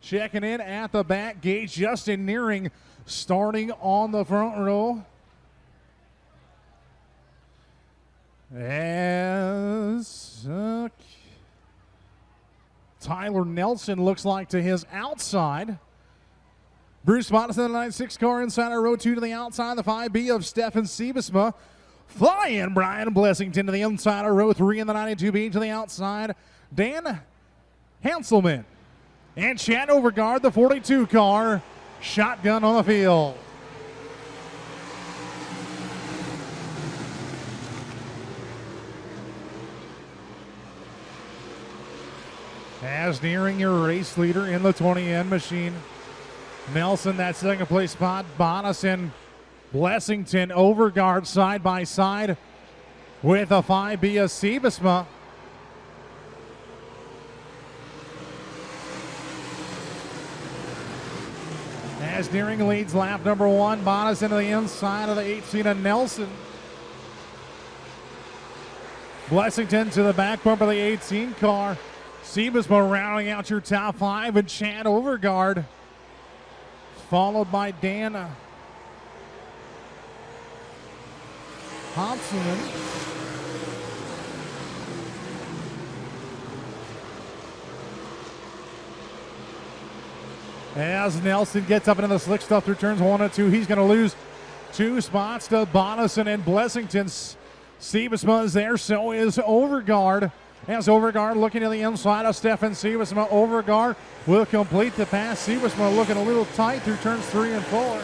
Checking in at the back gate, Justin Nearing starting on the front row. As Tyler Nelson looks like to his outside. Bruce Modest in the 96 car inside of row 2 to the outside. The 5B of Stefan Siebesma. Flying Brian Blessington to the inside of row 3 in the 92B to the outside. Dan Hanselman. And Chad Overgaard, the 42 car, shotgun on the field. As Nearing your race leader in the 20N machine. Nelson, that second place spot. Bonison, Blessington, Overgaard side by side with a 5B of Siebesma. As Nearing leads lap number 1, Bonison to the inside of the 18 of Nelson. Blessington to the back bumper of the 18 car. Siebesma rounding out your top 5, and Chad Overgaard, followed by Dan Hobson. As Nelson gets up into the slick stuff through turns 1 and 2, he's going to lose 2 spots to Bonison and Blessington. Siebesma is there, so is Overgaard. As Overgaard looking to the inside of Stefan Siebesma. Overgaard will complete the pass. Siebesma looking a little tight through turns 3 and 4.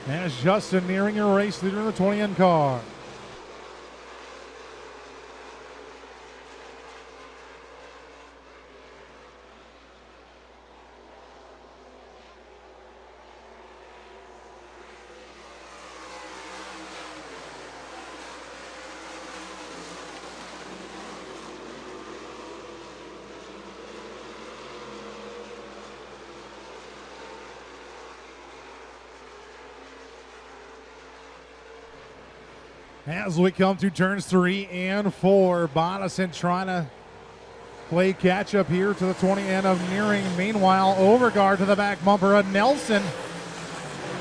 As Justin Nearing your race leader in the 20N car. As we come through turns 3 and 4, Bonison trying to play catch up here to the 20N of Nearing. Meanwhile, Overgaard to the back bumper of Nelson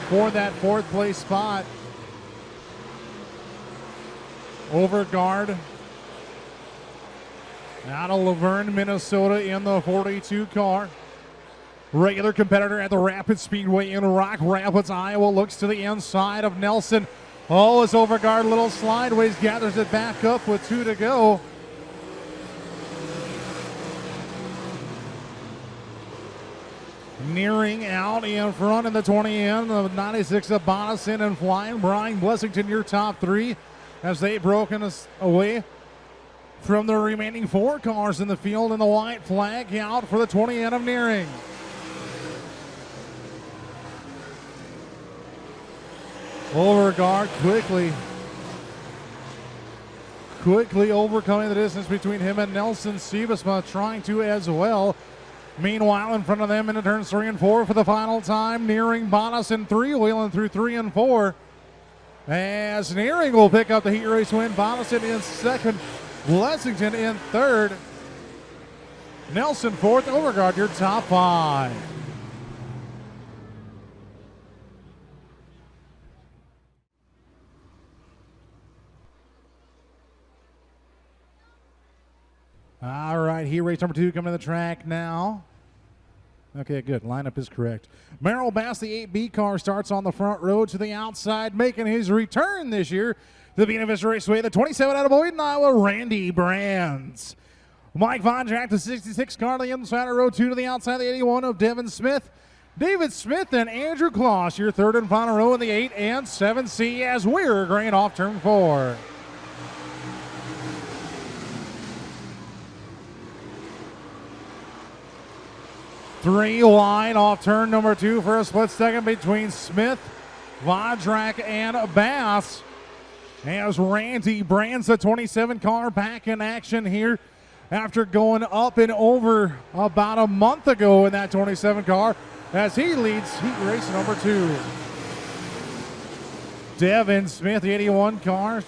for that 4th place spot. Overgaard out of Laverne, Minnesota in the 42 car. Regular competitor at the Rapid Speedway in Rock Rapids, Iowa, looks to the inside of Nelson. Oh, as Overgaard a little slideways, gathers it back up with 2 to go. Nearing out in front in the 20N of 96 of Bonison and flying Brian Blessington, your top 3, as they broken us away from the remaining 4 cars in the field, and the white flag out for the 20N of Nearing. Overgaard quickly overcoming the distance between him and Nelson. Siebesma trying to as well. Meanwhile, in front of them into turns 3 and 4 for the final time, Nearing, Bonison three-wheeling through 3 and 4. As Nearing will pick up the heat race win. Bonison in 2nd, Blessington in 3rd. Nelson 4th, Overgaard your top 5. All right, heat race number 2 coming to the track now. Okay, good. Lineup is correct. Merrill Bass, the 8B car, starts on the front row to the outside, making his return this year to the Buena Vista Raceway. The 27 out of Boynton, Iowa, Randy Brands. Mike Vondrack, the 66 car, to the inside of row 2 to the outside, the 81 of Devin Smith. David Smith and Andrew Kloss, your 3rd and final row in the 8 and 7C as we're graying off turn 4. Three wide off turn number 2 for a split second between Smith, Vondrack, and Bass. As Randy Brands, the 27 car, back in action here after going up and over about a month ago in that 27 car, as he leads heat race number 2. Devin Smith, the 81 car,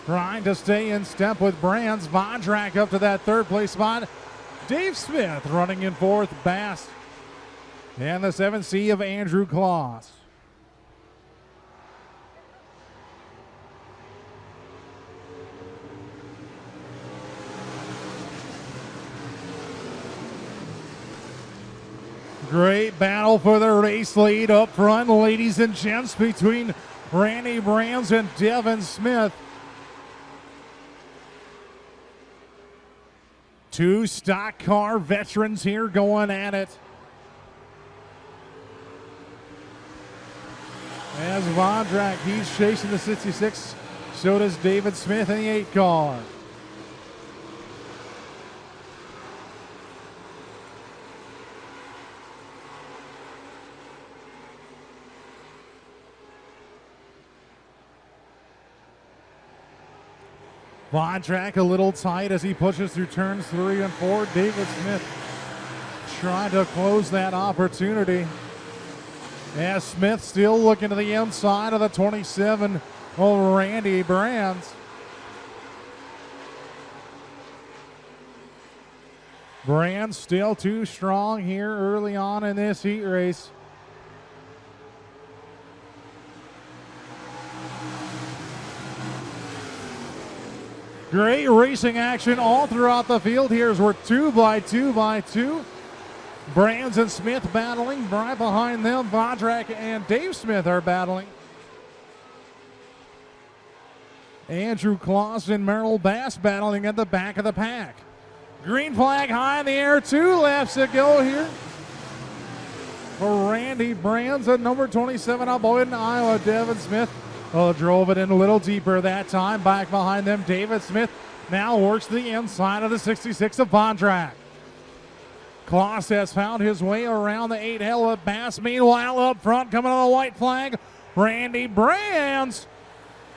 trying to stay in step with Brands. Vondrack up to that 3rd place spot. Dave Smith running in fourth, Bass. And the 7C of Andrew Kloss. Great battle for the race lead up front, ladies and gents, between Randy Brands and Devin Smith. Two stock car veterans here going at it. As Vondrak, he's chasing the 66, so does David Smith in the 8 car. Vondrak a little tight as he pushes through turns 3 and 4. David Smith trying to close that opportunity. As Smith still looking to the inside of the 27 of Randy Brands. Brands still too strong here early on in this heat race. Great racing action all throughout the field here as we're 2 by 2 by 2. Brands and Smith battling. Right behind them, Vondrak and Dave Smith are battling. Andrew Kloss and Merrill Bass battling at the back of the pack. Green flag high in the air, 2 laps to go here for Randy Brands at number 27 of Boyden, Iowa. Devin Smith drove it in a little deeper that time. Back behind them, David Smith now works the inside of the 66 of Vondrak. Kloss has found his way around the 8 hell of Bass. Meanwhile, up front, coming on the white flag, Randy Brands.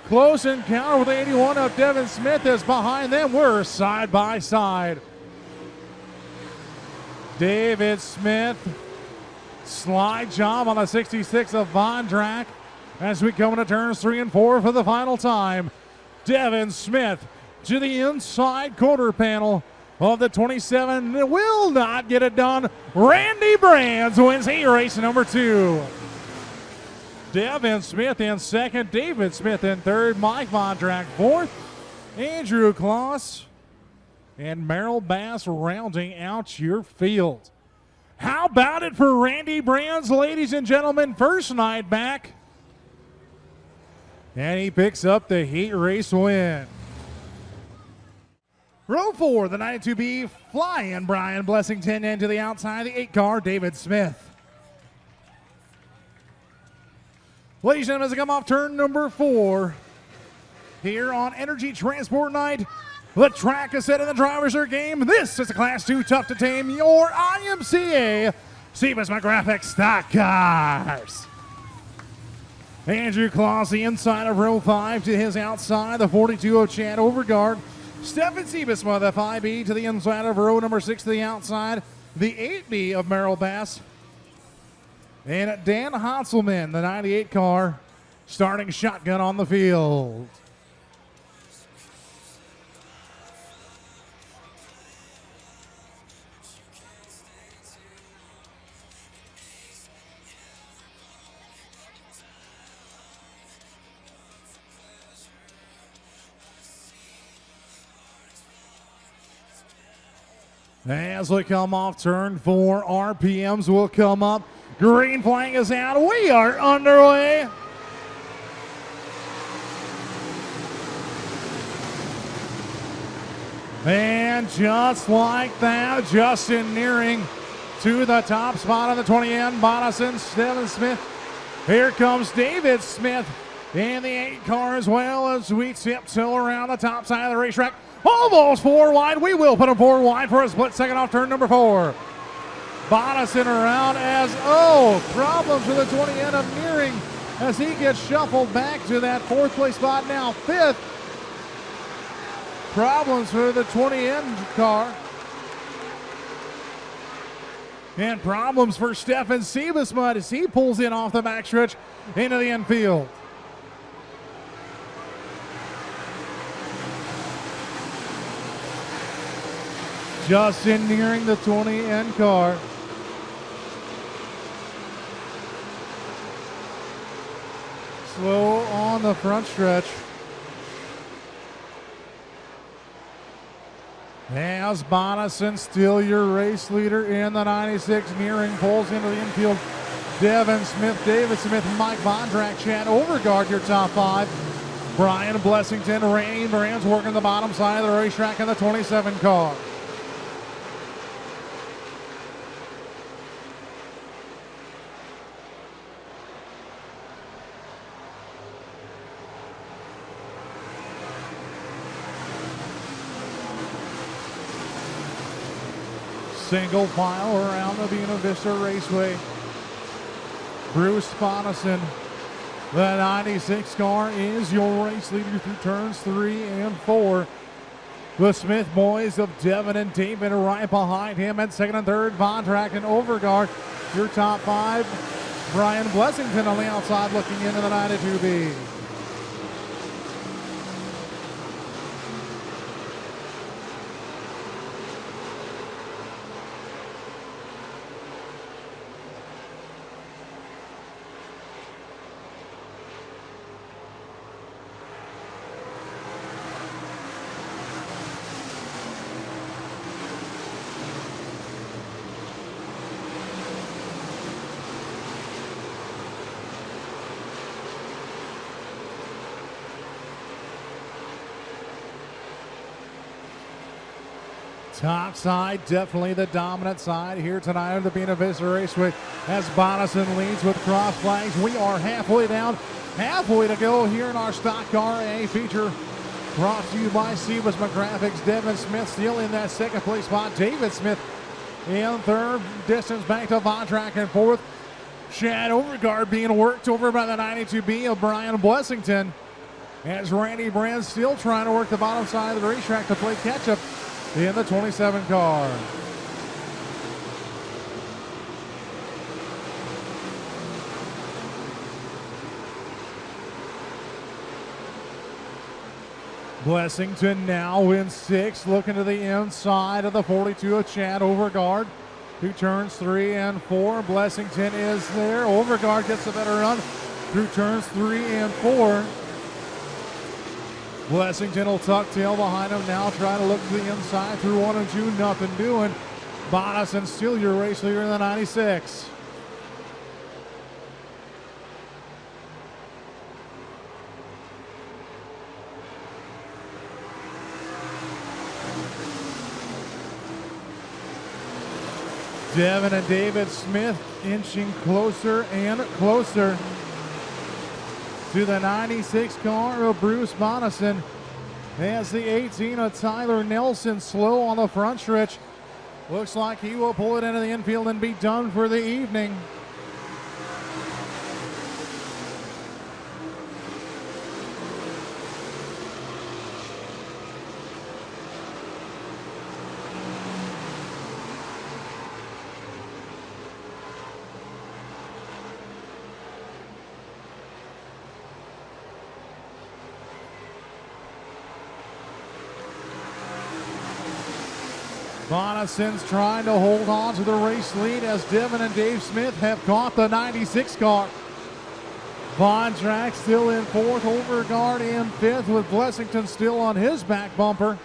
Close encounter with 81 of Devin Smith is behind them. We're side by side. David Smith, slide job on the 66 of Vondrak. As we come into turns 3 and 4 for the final time. Devin Smith to the inside quarter panel of the 27. Will not get it done. Randy Brands wins heat race number 2. Devin Smith in second. David Smith in third. Mike Vondrak fourth. Andrew Kloss and Merrill Bass rounding out your field. How about it for Randy Brands, ladies and gentlemen? First night back. And he picks up the heat race win. Row 4, the 92B flying Brian Blessington into the outside, the 8 car, David Smith. Ladies and gentlemen, as they come off turn number 4 here on Energy Transport Night, the track is set and the drivers are game. This is a Class 2 Tough to Tame, your IMCA Sebesma Graphics stock cars. Andrew Kloss, the inside of row 5 to his outside, the 42 of Chad Overgaard. Stefan Sebesma, the 5B to the inside of row number 6 to the outside, the 8B of Merrill Bass. And Dan Hotzelman, the 98 car, starting shotgun on the field. As we come off turn 4, RPMs will come up. Green flag is out. We are underway. And just like that, Justin nearing to the top spot on the 20N. Bodison, Devin Smith. Here comes David Smith in the 8 car as well as we tiptoe around the top side of the racetrack. Almost 4 wide. We will put him 4 wide for a split second off turn number 4. Bodison around as, problems with the 20N of nearing as he gets shuffled back to that 4th place spot now. 5th. Problems for the 20N car. And problems for Stefan Sebesma as he pulls in off the backstretch into the infield. just in nearing the 20 end car. Slow on the front stretch. As Bonison, still your race leader in the 96, nearing pulls into the infield. Devin Smith, David Smith, Mike Vondrak, Chad Overgaard, your top five. Brian Blessington, Randy Brands working the bottom side of the racetrack in the 27 car. Single file around the Buena Vista Raceway. Bruce Bonison, the 96 car, is your race leader through turns 3 and 4. The Smith boys of Devin and David are right behind him. And second and third, Vondrak and Overgaard. Your top five, Brian Blessington on the outside looking into the 92B. Top side, definitely the dominant side here tonight on the Buena Vista Raceway as Bonison leads with cross flags. We are halfway down, halfway to go here in our Stock Car A feature. Brought to you by Sebasma Graphics. Devin Smith still in that second place spot. David Smith in third. Distance back to Vondrak in fourth. Chad Overgaard being worked over by the 92B of Brian Blessington. As Randy Brand still trying to work the bottom side of the racetrack to play catch up in the 27 car. Blessington now in sixth, looking to the inside of the 42 of Chad Overgaard, who turns 3 and 4. Blessington is there. Overgaard gets a better run through turns 3 and 4. Blessington will tuck tail behind him now, trying to look to the inside through 1 and 2, nothing doing. Bonison still your race leader in the 96. Devin and David Smith inching closer and closer to the 96 car of Bruce Bonison. As the 18 of Tyler Nelson slow on the front stretch. Looks like he will pull it into the infield and be done for the evening. Bonison's trying to hold on to the race lead as Devin and Dave Smith have caught the 96 car. Vondrak still in fourth, Overgaard in fifth with Blessington still on his back bumper.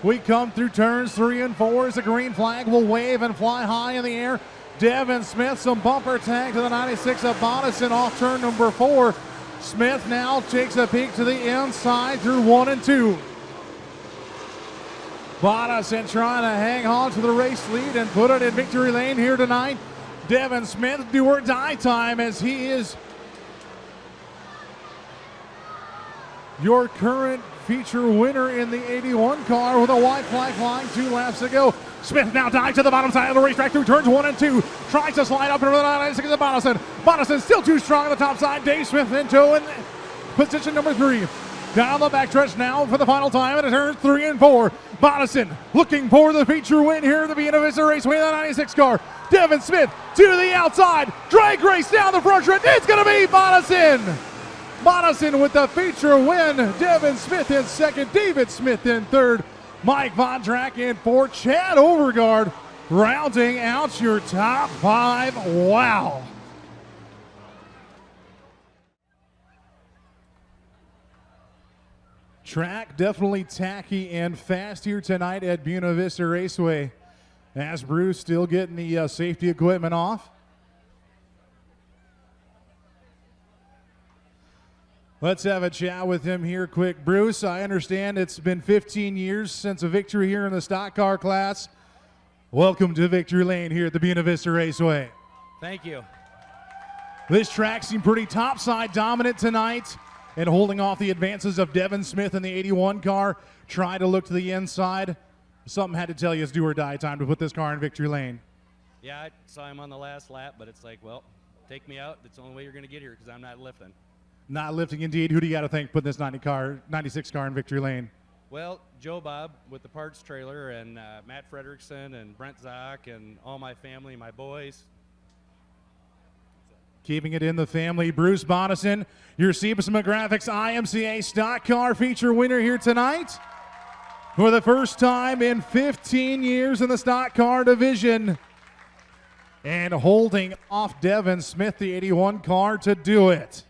We come through turns 3 and 4 as the green flag will wave and fly high in the air. Devin Smith, some bumper tag to the 96 of Bonison off turn number 4. Smith now takes a peek to the inside through 1 and 2. Bonison trying to hang on to the race lead and put it in victory lane here tonight. Devin Smith, do or die time as he is your current feature winner in the 81 car with a white flag flying 2 laps to go. Smith now dives to the bottom side of the racetrack through turns 1 and 2. Tries to slide up into the 96 of Bonison. Bonison still too strong on the top side. Dave Smith in tow in position number 3. Down the backstretch now for the final time at turns 3 and 4. Bonison looking for the feature win here at the Buena Vista Raceway in the 96 car. Devin Smith to the outside. Drag race down the front stretch. It's going to be Bonison. Bonison with the feature win. Devin Smith in second. David Smith in third. Mike Von Draken for Chad Overgaard, rounding out your top 5. Wow. Track definitely tacky and fast here tonight at Buena Vista Raceway. As Bruce still getting the safety equipment off. Let's have a chat with him here quick. Bruce, I understand it's been 15 years since a victory here in the stock car class. Welcome to Victory Lane here at the Buena Vista Raceway. Thank you. This track seemed pretty topside dominant tonight and holding off the advances of Devin Smith in the 81 car. Try to look to the inside. Something had to tell you it's do or die time to put this car in Victory Lane. Yeah, I saw him on the last lap, but it's like, well, take me out. That's the only way you're going to get here because I'm not lifting. Not lifting indeed. Who do you got to thank putting this 96 car in Victory Lane? Well, Joe Bob with the parts trailer and Matt Frederickson and Brent Zock and all my family, my boys. Keeping it in the family, Bruce Bodison, your Sebesma Graphics IMCA stock car feature winner here tonight. For the first time in 15 years in the stock car division. And holding off Devin Smith, the 81 car, to do it.